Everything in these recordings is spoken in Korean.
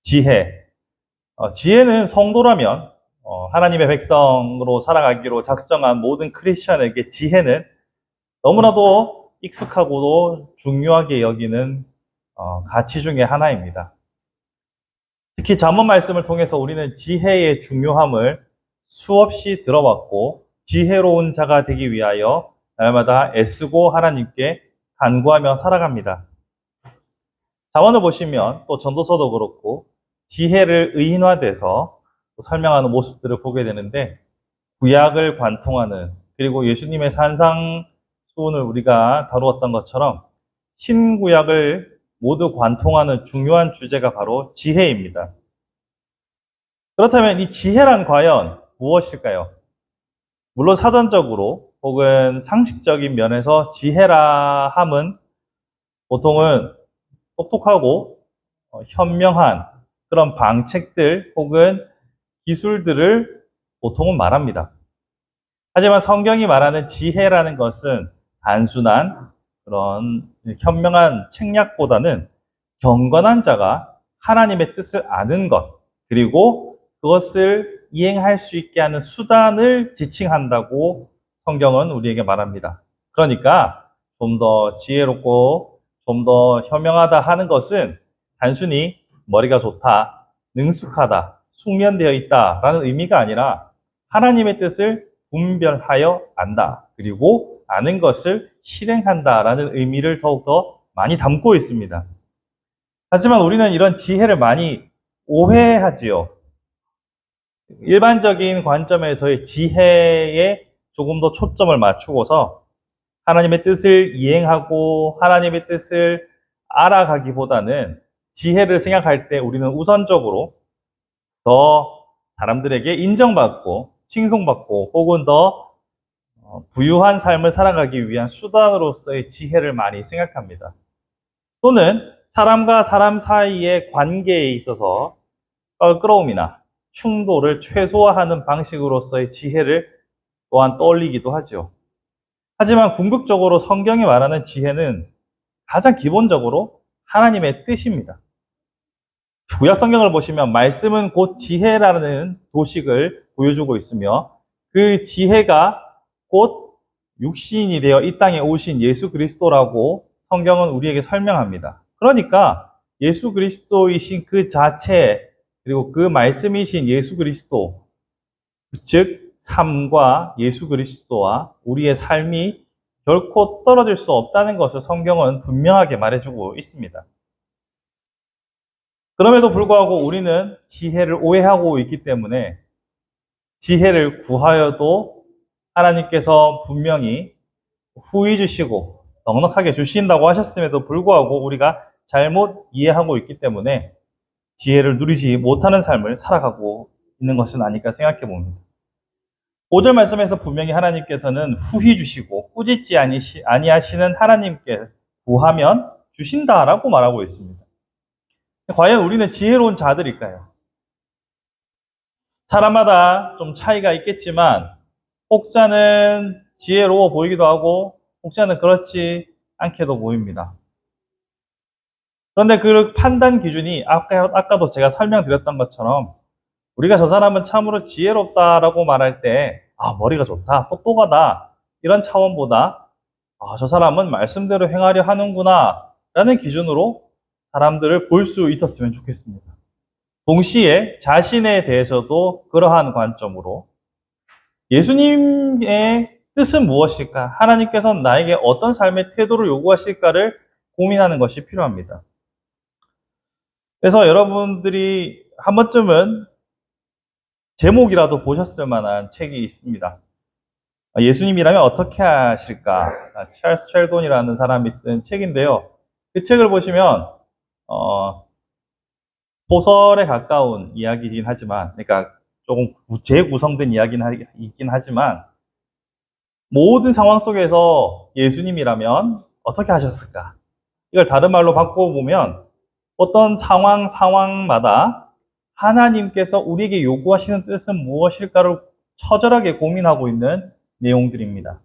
지혜. 지혜는 성도라면 하나님의 백성으로 살아가기로 작정한 모든 크리스천에게 지혜는 너무나도 익숙하고도 중요하게 여기는 가치 중에 하나입니다. 특히 잠언 말씀을 통해서 우리는 지혜의 중요함을 수없이 들어왔고 지혜로운 자가 되기 위하여 날마다 애쓰고 하나님께 간구하며 살아갑니다. 잠언을 보시면 또 전도서도 그렇고 지혜를 의인화돼서 설명하는 모습들을 보게 되는데 구약을 관통하는 그리고 예수님의 산상수훈을 우리가 다루었던 것처럼 신구약을 모두 관통하는 중요한 주제가 바로 지혜입니다. 그렇다면 이 지혜란 과연 무엇일까요? 물론 사전적으로 혹은 상식적인 면에서 지혜라 함은 보통은 똑똑하고 현명한 그런 방책들 혹은 기술들을 보통은 말합니다. 하지만 성경이 말하는 지혜라는 것은 단순한 그런 현명한 책략보다는 경건한 자가 하나님의 뜻을 아는 것, 그리고 그것을 이행할 수 있게 하는 수단을 지칭한다고 성경은 우리에게 말합니다. 그러니까 좀 더 지혜롭고 좀 더 현명하다 하는 것은 단순히 머리가 좋다, 능숙하다, 숙련되어 있다라는 의미가 아니라 하나님의 뜻을 분별하여 안다. 그리고 아는 것을 실행한다라는 의미를 더욱더 많이 담고 있습니다. 하지만 우리는 이런 지혜를 많이 오해하지요. 일반적인 관점에서의 지혜에 조금 더 초점을 맞추고서 하나님의 뜻을 이행하고 하나님의 뜻을 알아가기보다는 지혜를 생각할 때 우리는 우선적으로 더 사람들에게 인정받고 칭송받고 혹은 더 부유한 삶을 살아가기 위한 수단으로서의 지혜를 많이 생각합니다. 또는 사람과 사람 사이의 관계에 있어서 껄끄러움이나 충돌을 최소화하는 방식으로서의 지혜를 또한 떠올리기도 하죠. 하지만 궁극적으로 성경이 말하는 지혜는 가장 기본적으로 하나님의 뜻입니다. 구약 성경을 보시면 말씀은 곧 지혜라는 도식을 보여주고 있으며 그 지혜가 곧 육신이 되어 이 땅에 오신 예수 그리스도라고 성경은 우리에게 설명합니다. 그러니까 예수 그리스도이신 그 자체 그리고 그 말씀이신 예수 그리스도 즉 삶과 예수 그리스도와 우리의 삶이 결코 떨어질 수 없다는 것을 성경은 분명하게 말해주고 있습니다. 그럼에도 불구하고 우리는 지혜를 오해하고 있기 때문에 지혜를 구하여도 하나님께서 분명히 후히 주시고 넉넉하게 주신다고 하셨음에도 불구하고 우리가 잘못 이해하고 있기 때문에 지혜를 누리지 못하는 삶을 살아가고 있는 것은 아닐까 생각해 봅니다. 5절 말씀에서 분명히 하나님께서는 후히 주시고 꾸짖지 아니하시는 하나님께 구하면 주신다라고 말하고 있습니다. 과연 우리는 지혜로운 자들일까요? 사람마다 좀 차이가 있겠지만 혹자는 지혜로워 보이기도 하고 혹자는 그렇지 않게도 보입니다. 그런데 그 판단 기준이 아까도 제가 설명드렸던 것처럼 우리가 저 사람은 참으로 지혜롭다라고 말할 때 머리가 좋다, 똑똑하다 이런 차원보다 저 사람은 말씀대로 행하려 하는구나 라는 기준으로 사람들을 볼 수 있었으면 좋겠습니다. 동시에 자신에 대해서도 그러한 관점으로 예수님의 뜻은 무엇일까? 하나님께서는 나에게 어떤 삶의 태도를 요구하실까를 고민하는 것이 필요합니다. 그래서 여러분들이 한 번쯤은 제목이라도 보셨을 만한 책이 있습니다. 예수님이라면 어떻게 하실까? 찰스 첼돈이라는 사람이 쓴 책인데요. 그 책을 보시면 소설에 가까운 이야기이긴 하지만, 그러니까 조금 재구성된 이야기이긴 하지만 모든 상황 속에서 예수님이라면 어떻게 하셨을까? 이걸 다른 말로 바꿔보면 어떤 상황마다 하나님께서 우리에게 요구하시는 뜻은 무엇일까를 처절하게 고민하고 있는 내용들입니다.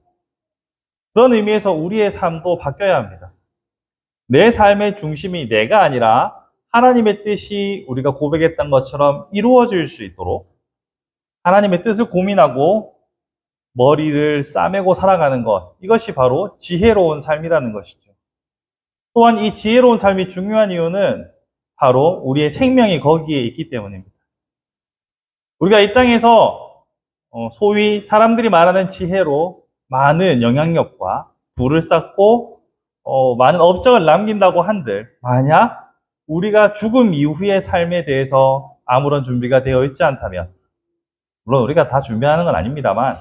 그런 의미에서 우리의 삶도 바뀌어야 합니다. 내 삶의 중심이 내가 아니라 하나님의 뜻이 우리가 고백했던 것처럼 이루어질 수 있도록 하나님의 뜻을 고민하고 머리를 싸매고 살아가는 것, 이것이 바로 지혜로운 삶이라는 것이죠. 또한 이 지혜로운 삶이 중요한 이유는 바로 우리의 생명이 거기에 있기 때문입니다. 우리가 이 땅에서 소위 사람들이 말하는 지혜로 많은 영향력과 부를 쌓고 많은 업적을 남긴다고 한들, 만약 우리가 죽음 이후의 삶에 대해서 아무런 준비가 되어 있지 않다면, 물론 우리가 다 준비하는 건 아닙니다만,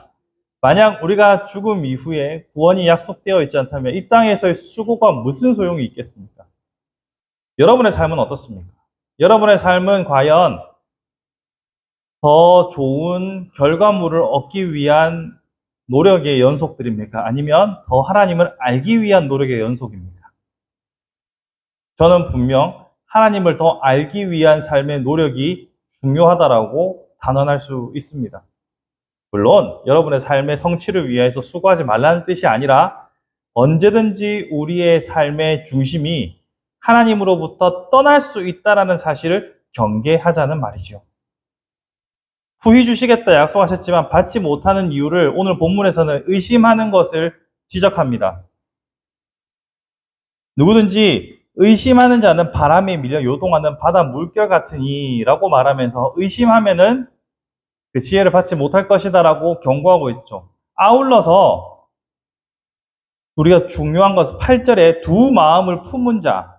만약 우리가 죽음 이후에 구원이 약속되어 있지 않다면 이 땅에서의 수고가 무슨 소용이 있겠습니까? 여러분의 삶은 어떻습니까? 여러분의 삶은 과연 더 좋은 결과물을 얻기 위한 노력의 연속들입니까? 아니면 더 하나님을 알기 위한 노력의 연속입니까? 저는 분명 하나님을 더 알기 위한 삶의 노력이 중요하다라고 단언할 수 있습니다. 물론 여러분의 삶의 성취를 위해서 수고하지 말라는 뜻이 아니라 언제든지 우리의 삶의 중심이 하나님으로부터 떠날 수 있다는 사실을 경계하자는 말이죠. 후히 주시겠다 약속하셨지만 받지 못하는 이유를 오늘 본문에서는 의심하는 것을 지적합니다. 누구든지 의심하는 자는 바람에 밀려 요동하는 바다 물결 같으니라고 말하면서 의심하면은 그 지혜를 받지 못할 것이다라고 경고하고 있죠. 아울러서 우리가 중요한 것은 8절에 두 마음을 품은 자,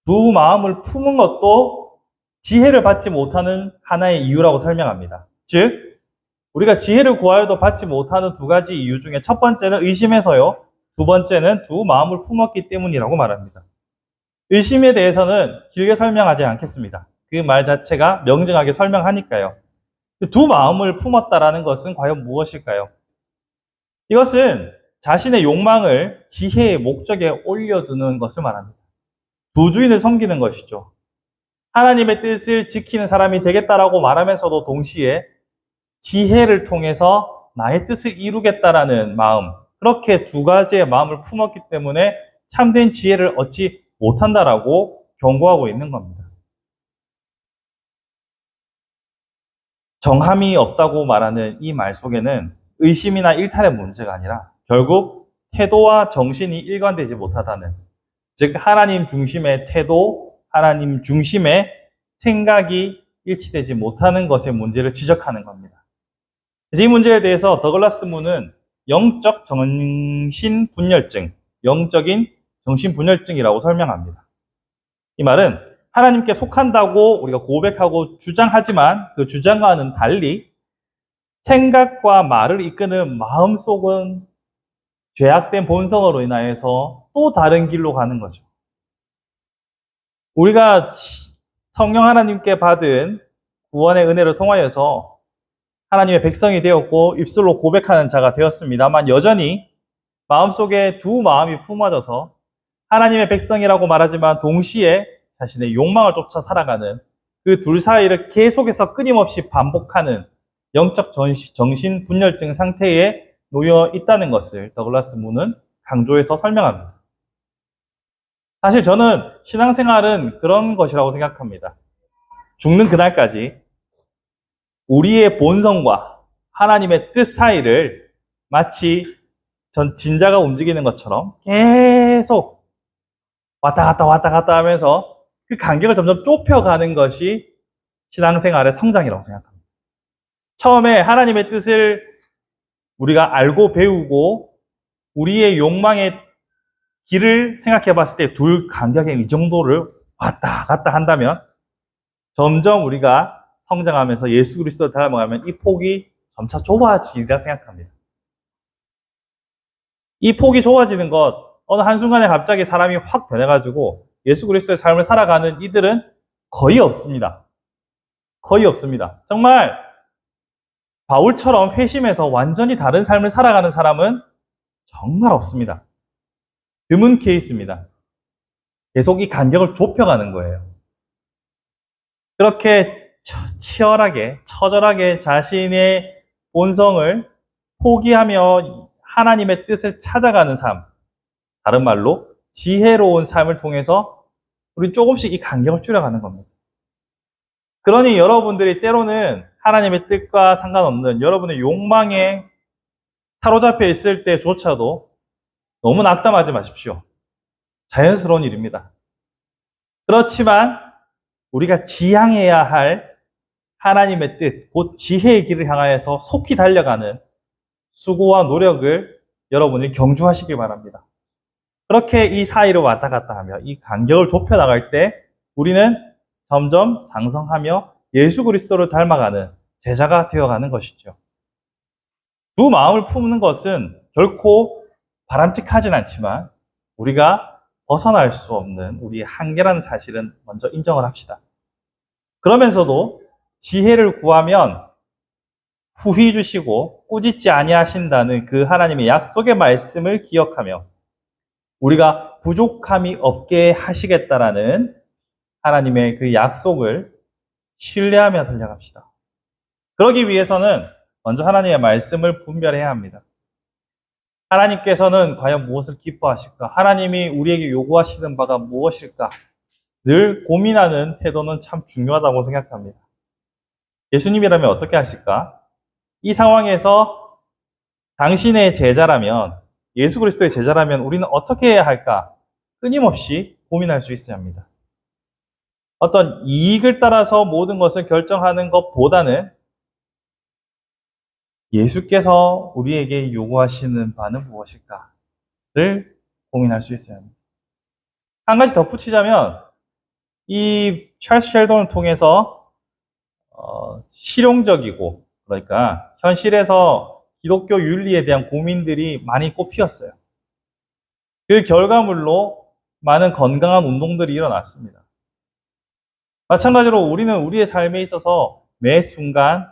두 마음을 품은 것도 지혜를 받지 못하는 하나의 이유라고 설명합니다. 즉, 우리가 지혜를 구하여도 받지 못하는 두 가지 이유 중에 첫 번째는 의심해서요, 두 번째는 두 마음을 품었기 때문이라고 말합니다. 의심에 대해서는 길게 설명하지 않겠습니다. 그 말 자체가 명징하게 설명하니까요. 두 마음을 품었다라는 것은 과연 무엇일까요? 이것은 자신의 욕망을 지혜의 목적에 올려두는 것을 말합니다. 두 주인을 섬기는 것이죠. 하나님의 뜻을 지키는 사람이 되겠다라고 말하면서도 동시에 지혜를 통해서 나의 뜻을 이루겠다라는 마음, 그렇게 두 가지의 마음을 품었기 때문에 참된 지혜를 얻지 못한다라고 경고하고 있는 겁니다. 정함이 없다고 말하는 이 말 속에는 의심이나 일탈의 문제가 아니라 결국 태도와 정신이 일관되지 못하다는, 즉 하나님 중심의 태도, 하나님 중심의 생각이 일치되지 못하는 것의 문제를 지적하는 겁니다. 이 문제에 대해서 더글라스 문은 영적 정신분열증, 영적인 정신분열증이라고 설명합니다. 이 말은 하나님께 속한다고 우리가 고백하고 주장하지만 그 주장과는 달리 생각과 말을 이끄는 마음속은 죄악된 본성으로 인하여서 또 다른 길로 가는 거죠. 우리가 성령 하나님께 받은 구원의 은혜를 통하여서 하나님의 백성이 되었고 입술로 고백하는 자가 되었습니다만 여전히 마음속에 두 마음이 품어져서 하나님의 백성이라고 말하지만 동시에 자신의 욕망을 쫓아 살아가는 그 둘 사이를 계속해서 끊임없이 반복하는 영적 정신분열증 상태에 놓여 있다는 것을 더글라스 문은 강조해서 설명합니다. 사실 저는 신앙생활은 그런 것이라고 생각합니다. 죽는 그날까지 우리의 본성과 하나님의 뜻 사이를 마치 진자가 움직이는 것처럼 계속 왔다 갔다 하면서 그 간격을 점점 좁혀가는 것이 신앙생활의 성장이라고 생각합니다. 처음에 하나님의 뜻을 우리가 알고 배우고 우리의 욕망의 길을 생각해 봤을 때 둘 간격의 이 정도를 왔다 갔다 한다면 점점 우리가 성장하면서 예수 그리스도를 닮아가면 이 폭이 점차 좁아지리라 생각합니다. 이 폭이 좁아지는 것, 어느 한순간에 갑자기 사람이 확 변해가지고 예수 그리스도의 삶을 살아가는 이들은 거의 없습니다. 거의 없습니다. 정말 바울처럼 회심해서 완전히 다른 삶을 살아가는 사람은 정말 없습니다. 드문 케이스입니다. 계속 이 간격을 좁혀가는 거예요. 그렇게 치열하게, 처절하게 자신의 본성을 포기하며 하나님의 뜻을 찾아가는 삶, 다른 말로 지혜로운 삶을 통해서 우리 조금씩 이 간격을 줄여가는 겁니다. 그러니 여러분들이 때로는 하나님의 뜻과 상관없는 여러분의 욕망에 사로잡혀 있을 때조차도 너무 낙담하지 마십시오. 자연스러운 일입니다. 그렇지만 우리가 지향해야 할 하나님의 뜻, 곧 지혜의 길을 향하여서 속히 달려가는 수고와 노력을 여러분이 경주하시길 바랍니다. 그렇게 이 사이를 왔다 갔다 하며 이 간격을 좁혀 나갈 때 우리는 점점 장성하며 예수 그리스도를 닮아가는 제자가 되어가는 것이죠. 두 마음을 품는 것은 결코 바람직하진 않지만 우리가 벗어날 수 없는 우리의 한계라는 사실은 먼저 인정을 합시다. 그러면서도 지혜를 구하면 후히 주시고 꾸짖지 아니하신다는 그 하나님의 약속의 말씀을 기억하며 우리가 부족함이 없게 하시겠다라는 하나님의 그 약속을 신뢰하며 달려갑시다. 그러기 위해서는 먼저 하나님의 말씀을 분별해야 합니다. 하나님께서는 과연 무엇을 기뻐하실까? 하나님이 우리에게 요구하시는 바가 무엇일까? 늘 고민하는 태도는 참 중요하다고 생각합니다. 예수님이라면 어떻게 하실까? 이 상황에서 당신의 제자라면, 예수 그리스도의 제자라면 우리는 어떻게 해야 할까? 끊임없이 고민할 수 있어야 합니다. 어떤 이익을 따라서 모든 것을 결정하는 것보다는 예수께서 우리에게 요구하시는 바는 무엇일까를 고민할 수 있어야 합니다. 한 가지 덧붙이자면 이 찰스 셸돈을 통해서 실용적이고 그러니까 현실에서 기독교 윤리에 대한 고민들이 많이 꽃피었어요. 그 결과물로 많은 건강한 운동들이 일어났습니다. 마찬가지로 우리는 우리의 삶에 있어서 매 순간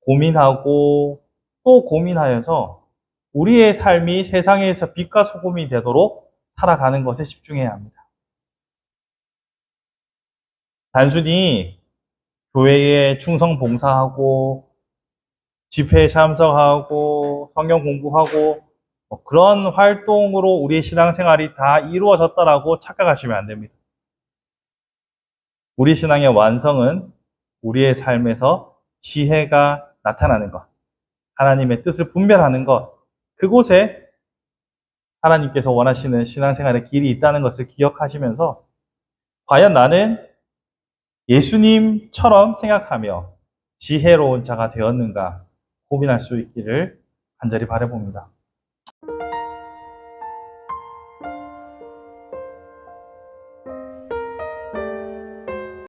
고민하고 또 고민하여서 우리의 삶이 세상에서 빛과 소금이 되도록 살아가는 것에 집중해야 합니다. 단순히 교회에 충성 봉사하고 집회에 참석하고 성경 공부하고 그런 활동으로 우리의 신앙생활이 다 이루어졌다라고 착각하시면 안 됩니다. 우리 신앙의 완성은 우리의 삶에서 지혜가 나타나는 것, 하나님의 뜻을 분별하는 것, 그곳에 하나님께서 원하시는 신앙생활의 길이 있다는 것을 기억하시면서 과연 나는 예수님처럼 생각하며 지혜로운 자가 되었는가 고민할 수 있기를 간절히 바라봅니다.